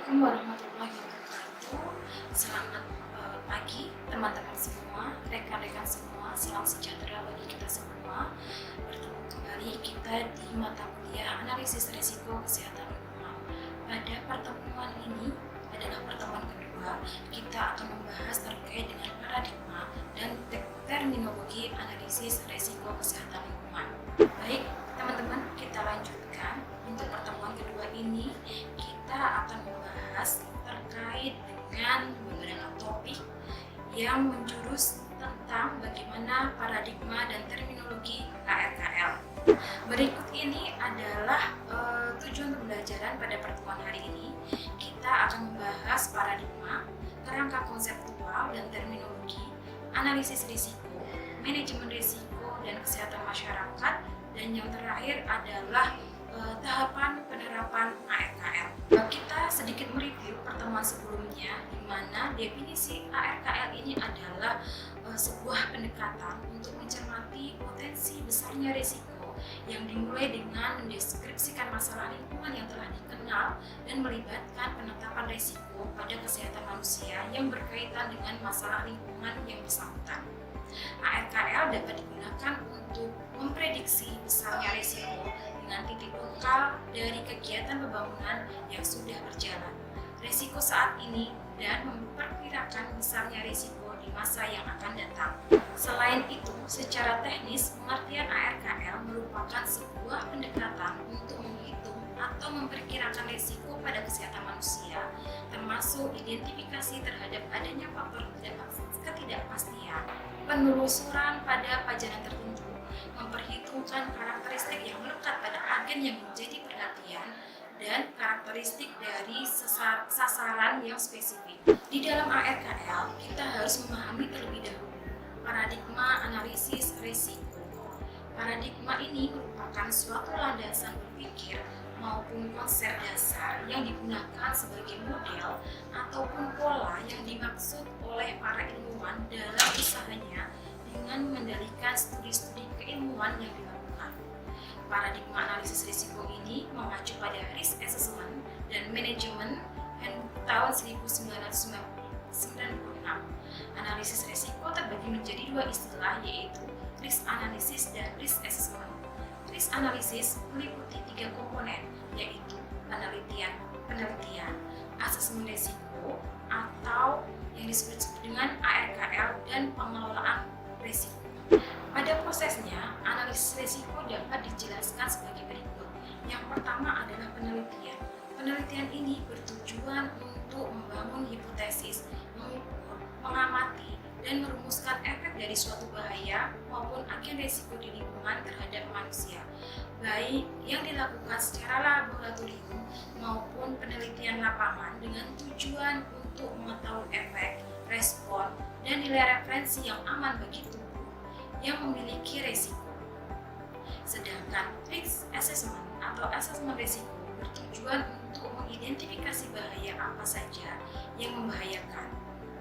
Assalamualaikum warahmatullahi wabarakatuh. Selamat pagi teman-teman semua, rekan-rekan semua. Salam sejahtera bagi kita semua. Bertemu kembali kita di mata kuliah analisis risiko kesehatan lingkungan. Pada pertemuan ini adalah pertemuan kedua. Kita akan membahas terkait dengan paradigma dan terminologi analisis risiko kesehatan lingkungan. Baik, teman-teman, kita lanjutkan. Untuk pertemuan kedua ini kita akan membahas terkait dengan beberapa topik yang menjurus tentang bagaimana paradigma dan terminologi ARKL. Berikut ini adalah tujuan pembelajaran pada pertemuan hari ini. Kita akan membahas paradigma, kerangka konseptual dan terminologi, analisis risiko, manajemen risiko dan kesehatan masyarakat, dan yang terakhir adalah tahapan penerapan ARKL. Kita sedikit mereview pertemuan sebelumnya, di mana definisi ARKL ini adalah sebuah pendekatan untuk mencermati potensi besarnya risiko yang dimulai dengan mendeskripsikan masalah lingkungan yang telah dikenal dan melibatkan penetapan risiko pada kesehatan manusia yang berkaitan dengan masalah lingkungan yang bersangkutan. ARKL dapat digunakan untuk memprediksi besarnya risiko dengan titik lokal dari kegiatan pembangunan yang sudah berjalan, risiko saat ini, dan memperkirakan besarnya risiko di masa yang akan datang. Selain itu, secara teknis, pengertian ARKL merupakan sebuah pendekatan untuk menghitung atau memperkirakan risiko pada kesehatan manusia, termasuk identifikasi terhadap adanya faktor ketidakpastian, penelusuran pada pajanan tertentu, memperhitungkan karakteristik yang melekat pada agen yang menjadi perhatian, dan karakteristik dari sasaran yang spesifik. Di dalam ARKL, kita harus memahami terlebih dahulu paradigma analisis risiko. Paradigma ini merupakan suatu landasan berpikir maupun konsep dasar yang digunakan sebagai model ataupun pola yang dimaksud oleh para ilmuwan dalam usahanya dengan mengendalikan studi-studi keilmuan yang dilakukan. Paradigma analisis risiko ini mengacu pada risk assessment dan management tahun 1996. Analisis risiko terbagi menjadi dua istilah, yaitu risk analysis dan risk assessment. Risk analysis meliputi tiga komponen, yaitu penelitian, asesmen risiko atau yang disebut dengan ARKL, dan pengelolaan risiko. Pada prosesnya, analisis risiko dapat dijelaskan sebagai berikut. Yang pertama adalah penelitian. Penelitian ini bertujuan untuk membangun hipotesis, mengukur, mengamati, dan merumuskan efek dari suatu bahaya maupun agen risiko di lingkungan terhadap manusia, baik yang dilakukan secara laboratorium maupun penelitian lapangan dengan tujuan untuk mengetahui efek, respon, dan nilai referensi yang aman bagi tubuh yang memiliki risiko. Sedangkan risk assessment atau asesmen risiko bertujuan untuk mengidentifikasi bahaya apa saja yang membahayakan,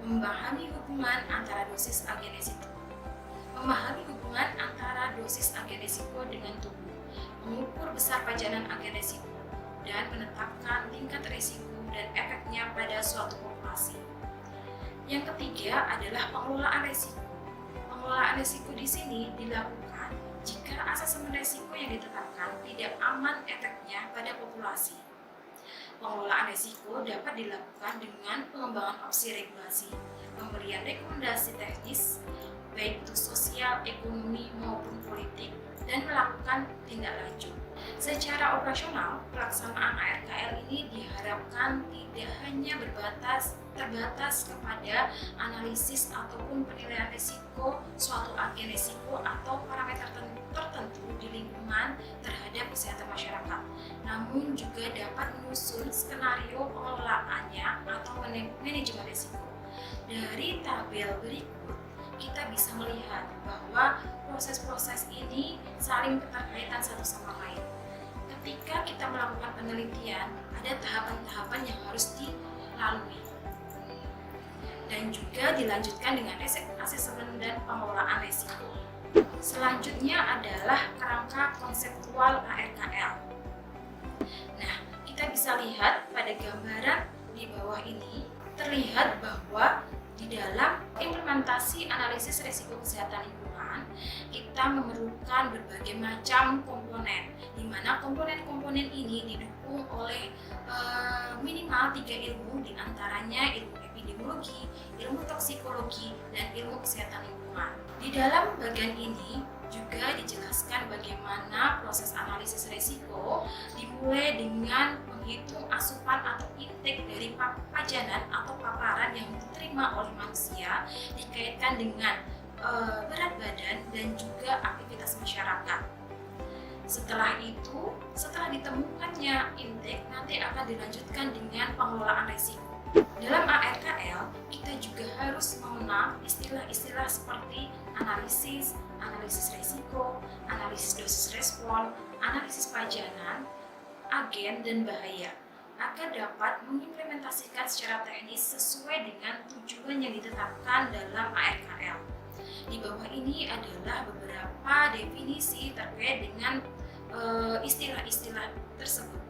memahami hubungan antara dosis agen risiko, dengan tubuh, mengukur besar pajanan agen risiko, dan menetapkan tingkat risiko dan efeknya pada suatu populasi. Yang ketiga adalah pengelolaan risiko. Pengelolaan risiko di sini dilakukan jika asesmen risiko yang ditetapkan tidak aman efeknya pada populasi. Pengelolaan risiko dapat dilakukan dengan pengembangan opsi regulasi, pemberian rekomendasi teknis, baik itu sosial, ekonomi, maupun politik, dan melakukan tindak lanjut. Secara operasional, pelaksanaan ARKL ini diharapkan tidak hanya terbatas kepada analisis ataupun penilaian risiko suatu agen risiko atau parameter tertentu di lingkungan terhadap kesehatan masyarakat, namun juga dapat menyusun skenario pengelolaannya atau manajemen risiko. Dari tabel berikut, kita bisa melihat bahwa proses-proses ini saling keterkaitan satu sama lain. Ketika kita melakukan penelitian, ada tahapan-tahapan yang harus dilalui dan juga dilanjutkan dengan asesmen dan pengelolaan risiko. Selanjutnya adalah kerangka konseptual ARKL. Nah, kita bisa lihat pada gambaran di bawah ini terlihat bahwa di dalam implementasi analisis risiko kesehatan lingkungan, kita memerlukan berbagai macam komponen, di mana komponen-komponen ini didukung oleh minimal 3 ilmu, diantaranya ilmu epidemiologi, ilmu toksikologi, dan ilmu kesehatan lingkungan. Di dalam bagian ini juga dijelaskan bagaimana proses analisis risiko dimulai dengan menghitung asupan atau intake dari pajanan atau paparan yang diterima oleh manusia dikaitkan dengan berat badan dan juga aktivitas masyarakat. Setelah itu, setelah ditemukannya intake, nanti akan dilanjutkan dengan pengelolaan risiko. Dalam ARKL, kita juga harus mengenal istilah-istilah seperti analisis risiko, analisis dosis respon, analisis pajanan, agen, dan bahaya, agar dapat mengimplementasikan secara teknis sesuai dengan tujuan yang ditetapkan dalam ARKL. Di bawah ini adalah beberapa definisi terkait dengan istilah-istilah tersebut.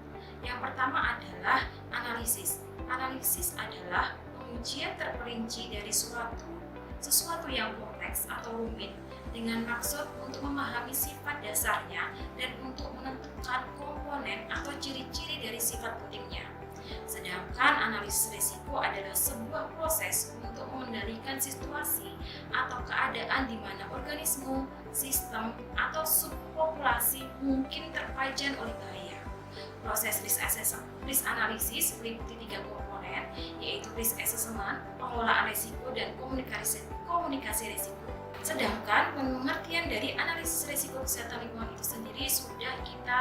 Yang pertama adalah analisis. Analisis adalah pengujian terperinci dari sesuatu yang kompleks atau rumit dengan maksud untuk memahami sifat dasarnya dan untuk menentukan komponen atau ciri-ciri dari sifat pentingnya. Sedangkan analisis risiko adalah sebuah proses untuk mengendalikan situasi atau keadaan di mana organisme, sistem, atau subpopulasi mungkin terpajan oleh bahaya. Proses risk analysis meliputi 3 komponen, yaitu risk assessment, pengelolaan risiko, dan komunikasi risiko. Sedangkan pengertian dari analisis risiko kesehatan lingkungan itu sendiri sudah kita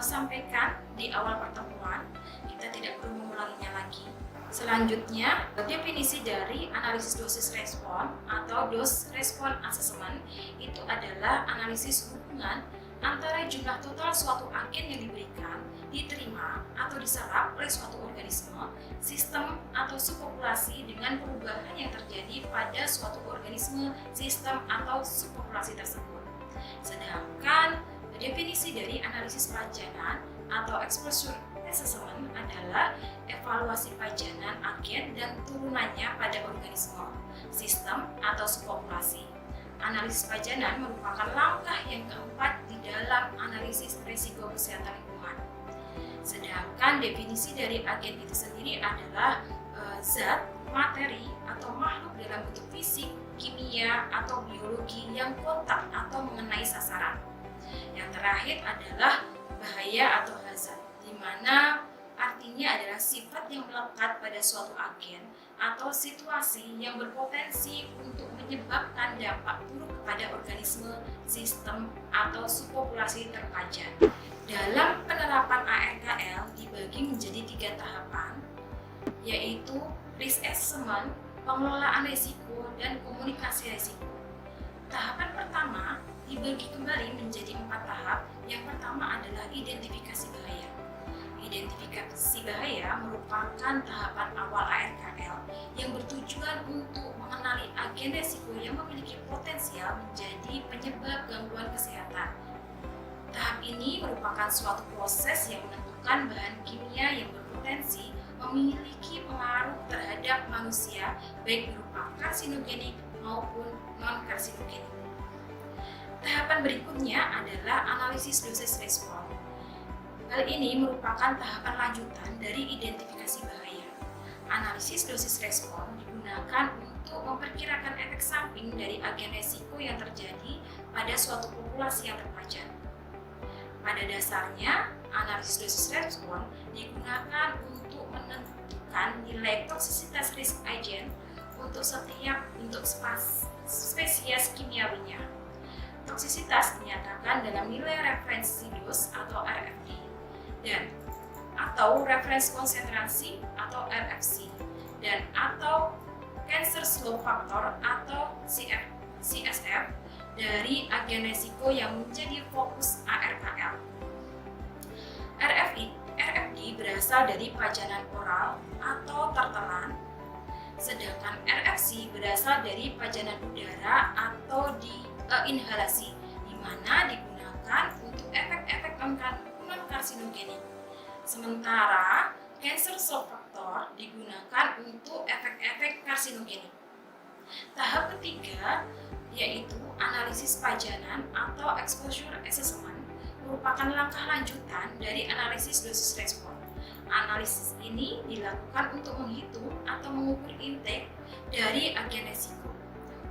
sampaikan di awal pertemuan, kita tidak perlu mengulanginya lagi. Selanjutnya, definisi dari analisis dosis respon atau dose respon assessment itu adalah analisis hubungan antara jumlah total suatu agen yang diberikan, diterima, atau diserap oleh suatu organisme, sistem, atau subpopulasi dengan perubahan yang terjadi pada suatu organisme, sistem, atau subpopulasi tersebut. Sedangkan definisi dari analisis pajanan atau exposure assessment adalah evaluasi pajanan agen dan turunannya pada organisme, sistem, atau subpopulasi. Analisis pajanan merupakan langkah yang keempat di dalam analisis risiko kesehatan lingkungan. Sedangkan definisi dari agen itu sendiri adalah zat, materi, atau makhluk dalam bentuk fisik, kimia, atau biologi yang kontak atau mengenai sasaran. Yang terakhir adalah bahaya atau hazard, di mana artinya adalah sifat yang melekat pada suatu agen atau situasi yang berpotensi untuk menyebabkan dampak buruk kepada organisme, sistem, atau subpopulasi terpajan. Dalam penerapan ARKL dibagi menjadi 3 tahapan, yaitu risk assessment, pengelolaan risiko, dan komunikasi risiko. Tahapan pertama dibagi kembali menjadi 4 tahap. Yang pertama adalah identifikasi bahaya. Identifikasi bahaya merupakan tahapan awal ARKL yang bertujuan untuk mengenali agen risiko yang memiliki potensial menjadi penyebab gangguan kesehatan. Tahap ini merupakan suatu proses yang menentukan bahan kimia yang berpotensi memiliki pengaruh terhadap manusia, baik berupa karsinogenik maupun non-karsinogenik. Tahapan berikutnya adalah analisis dosis respon. Hal ini merupakan tahapan lanjutan dari identifikasi bahaya. Analisis dosis respon digunakan untuk memperkirakan efek samping dari agen risiko yang terjadi pada suatu populasi yang terpajan. Pada dasarnya, analisis dosis respon digunakan untuk menentukan nilai toksisitas risk agent untuk setiap bentuk spesies kimiawinya. Toksisitas dinyatakan dalam nilai referensi dos atau RFD dan atau referensi konsentrasi atau RFC dan atau cancer slope factor atau CSF dari agen risiko yang menjadi fokus ARKL. RFD berasal dari pajanan oral atau tertelan, sedangkan RFC berasal dari pajanan udara atau inhalasi, di mana digunakan untuk efek-efek non-karsinogenik. Sementara cancer slope factor reseptor digunakan untuk efek-efek karsinogenik. Tahap ketiga yaitu analisis pajanan atau exposure assessment merupakan langkah lanjutan dari analisis dosis respon. Analisis ini dilakukan untuk menghitung atau mengukur intake dari agen resiko.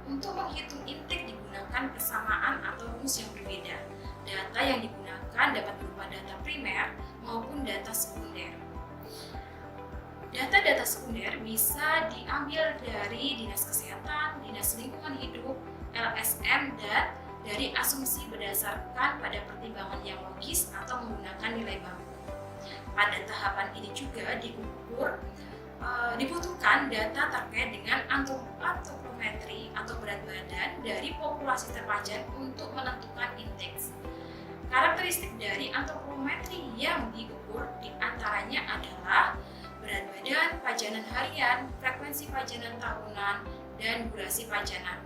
Untuk menghitung intake digunakan persamaan atau rumus yang berbeda. Data yang digunakan dapat berupa data primer maupun data sekunder. Data-data sekunder bisa diambil dari Dinas Kesehatan, Dinas Lingkungan Hidup, LSM, dan dari asumsi berdasarkan pada pertimbangan yang logis atau menggunakan nilai baku. Pada tahapan ini juga dibutuhkan data terkait dengan antropometri atau berat badan dari populasi terpajan untuk menentukan indeks. Karakteristik dari antropometri yang diukur diantaranya adalah berat badan, pajanan harian, frekuensi pajanan tahunan, dan durasi pajanan.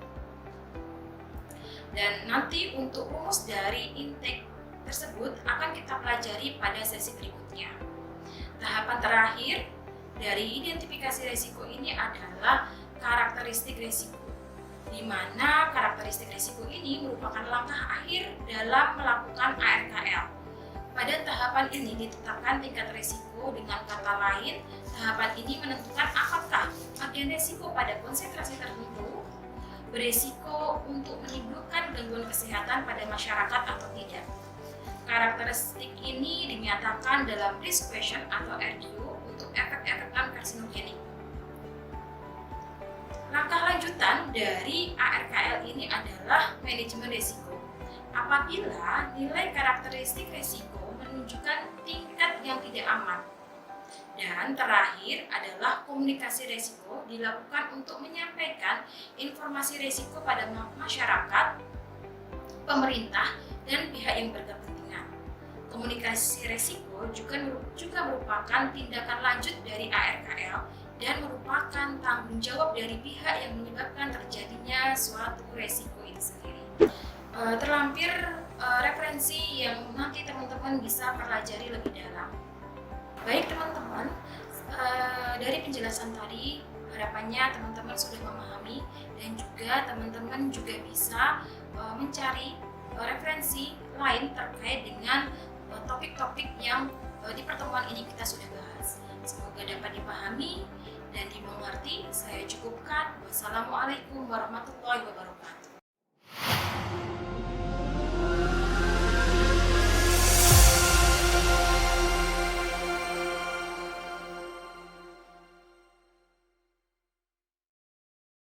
Dan nanti untuk rumus dari intake tersebut akan kita pelajari pada sesi berikutnya. Tahapan terakhir dari identifikasi risiko ini adalah karakteristik risiko, di mana karakteristik risiko ini merupakan langkah akhir dalam melakukan ARKL. Pada tahapan ini ditetapkan tingkat risiko, dengan kata lain, tahapan ini menentukan apakah agen risiko pada konsentrasi tertentu berisiko untuk menimbulkan gangguan kesehatan pada masyarakat atau tidak. Karakteristik ini dinyatakan dalam risk question atau RQ untuk efek-efek non-karsinogenik. Langkah lanjutan dari ARKL ini adalah manajemen risiko. Apabila nilai karakteristik risiko menunjukkan tingkat yang tidak aman. Dan terakhir adalah komunikasi risiko dilakukan untuk menyampaikan informasi risiko pada masyarakat, pemerintah, dan pihak yang berkepentingan. Komunikasi risiko juga merupakan tindakan lanjut dari ARKL dan merupakan tanggung jawab dari pihak yang menyebabkan terjadinya suatu risiko itu sendiri. Terlampir referensi yang nanti teman-teman bisa pelajari lebih dalam. Baik teman-teman, dari penjelasan tadi harapannya teman-teman sudah memahami dan juga teman-teman juga bisa mencari referensi lain terkait dengan topik-topik yang di pertemuan ini kita sudah bahas. Semoga dapat dipahami dan dimengerti. Saya cukupkan. Wassalamualaikum warahmatullahi wabarakatuh.